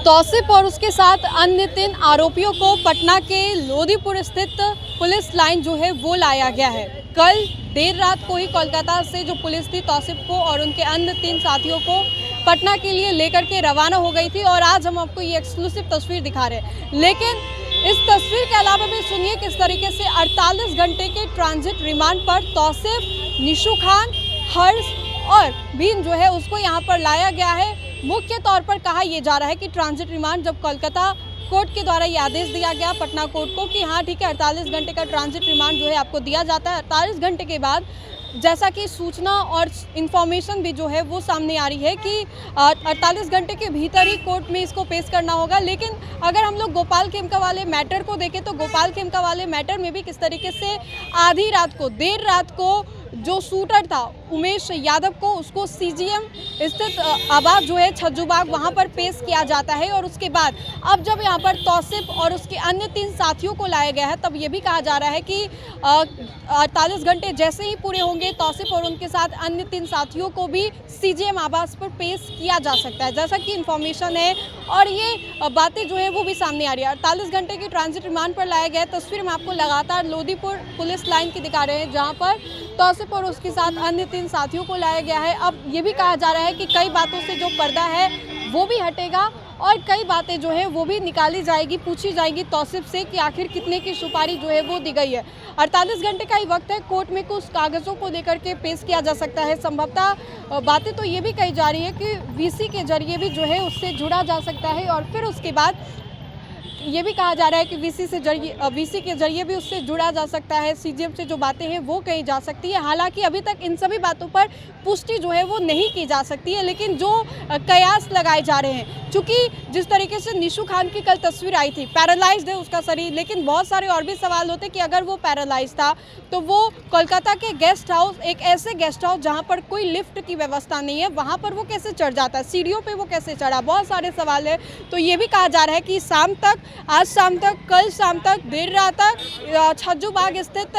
तौसिफ और उसके साथ अन्य 3 आरोपियों को पटना के लोदीपुर स्थित पुलिस लाइन जो है वो लाया गया है। कल देर रात को ही कोलकाता से जो पुलिस थी तौसिफ को और उनके अन्य 3 साथियों को पटना के लिए लेकर के रवाना हो गई थी और आज हम आपको ये एक्सक्लूसिव तस्वीर दिखा रहे हैं। लेकिन इस तस्वीर के अलावा भी सुनिए किस तरीके से 48 घंटे के ट्रांजिट रिमांड पर तौसिफ, निशु खान, हर्ष और बीन जो है उसको यहाँ पर लाया गया है। मुख्य तौर पर कहा यह जा रहा है कि ट्रांजिट रिमांड जब कोलकाता कोर्ट के द्वारा ये आदेश दिया गया पटना कोर्ट को कि हाँ ठीक है 48 घंटे का ट्रांजिट रिमांड जो है आपको दिया जाता है। 48 घंटे के बाद जैसा कि सूचना और इन्फॉर्मेशन भी जो है वो सामने आ रही है कि 48 घंटे के भीतर ही कोर्ट में इसको पेश करना होगा। लेकिन अगर हम लोग गोपाल खेमका वाले मैटर को देखें तो गोपाल खेमका वाले मैटर में भी किस तरीके से आधी रात को देर रात को जो शूटर था उमेश यादव को उसको सीजीएम स्थित आबाद जो है छज्जूबाग वहां पर पेश किया जाता है और उसके बाद अब जब यहां पर तौसिफ और उसके अन्य 3 साथियों को लाया गया है तब ये भी कहा जा रहा है कि 48 घंटे जैसे ही पूरे होंगे तौसिफ और उनके साथ अन्य 3 साथियों को भी सीजीएम आवास पर पेश किया जा सकता है जैसा कि इन्फॉर्मेशन है और ये बातें जो है वो भी सामने आ रही है। 48 घंटे की ट्रांजिट रिमांड पर लाया गया तस्वीर हम आपको लगातार लोदीपुर पुलिस लाइन की दिखा रहे हैं जहाँ पर तौसिफ और उसके साथ अन्य 3 साथियों को लाया गया है। अब ये भी कहा जा रहा है कि कई बातों से जो पर्दा है वो भी हटेगा और कई बातें जो है वो भी निकाली जाएगी, पूछी जाएगी तौसिफ से कि आखिर कितने की सुपारी जो है वो दी गई है। 48 घंटे का ही वक्त है, कोर्ट में कुछ कागज़ों को लेकर के पेश किया जा सकता है। संभवतः बातें तो ये भी कही जा रही है कि वीसी के जरिए भी जो है उससे जुड़ा जा सकता है और फिर उसके बाद ये भी कहा जा रहा है कि वीसी के जरिए भी उससे जुड़ा जा सकता है। सीजीएम से जो बातें हैं वो कही जा सकती है। हालांकि अभी तक इन सभी बातों पर पुष्टि जो है वो नहीं की जा सकती है, लेकिन जो कयास लगाए जा रहे हैं, चूँकि जिस तरीके से निशु खान की कल तस्वीर आई थी पैरालाइज्ड है उसका शरीर, लेकिन बहुत सारे और भी सवाल होते कि अगर वो पैरालाइज था तो वो कोलकाता के गेस्ट हाउस, एक ऐसे गेस्ट हाउस जहाँ पर कोई लिफ्ट की व्यवस्था नहीं है, वहाँ पर वो कैसे चढ़ जाता है, सीढ़ियों पर वो कैसे चढ़ा, बहुत सारे सवाल है। तो ये भी कहा जा रहा है कि आज शाम तक, कल शाम तक, देर रात तक छज्जूबाग स्थित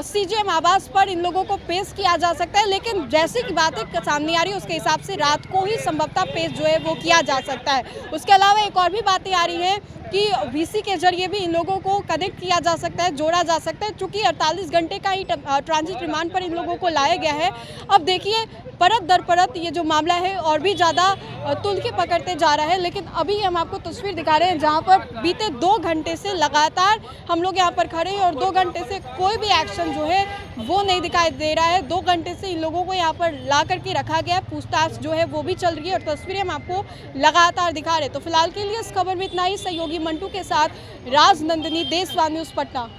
सीजीएम आवास पर इन लोगों को पेश किया जा सकता है। लेकिन जैसे की बातें सामने आ रही है उसके हिसाब से रात को ही संभवतः पेश जो है वो किया जा सकता है। उसके अलावा एक और भी बातें आ रही हैं कि वीसी के जरिए भी इन लोगों को कनेक्ट किया जा सकता है, जोड़ा जा सकता है, चूँकि 48 घंटे का ही ट्रांजिट रिमांड पर इन लोगों को लाया गया है। अब देखिए परत दर परत ये जो मामला है और भी ज़्यादा तुल्के पकड़ते जा रहा है। लेकिन अभी हम आपको तस्वीर दिखा रहे हैं जहाँ पर बीते 2 घंटे से लगातार हम लोग यहाँ पर खड़े हैं और 2 घंटे से कोई भी एक्शन जो है वो नहीं दिखाई दे रहा है। 2 घंटे से इन लोगों को यहाँ पर ला करके रखा गया है, पूछताछ जो है वो भी चल रही है और तस्वीरें हम आपको लगातार दिखा रहे हैं। तो फिलहाल के लिए इस खबर में इतना ही। सहयोगी मंटू के साथ राजनंदिनी, देशवाणी न्यूज़, पटना।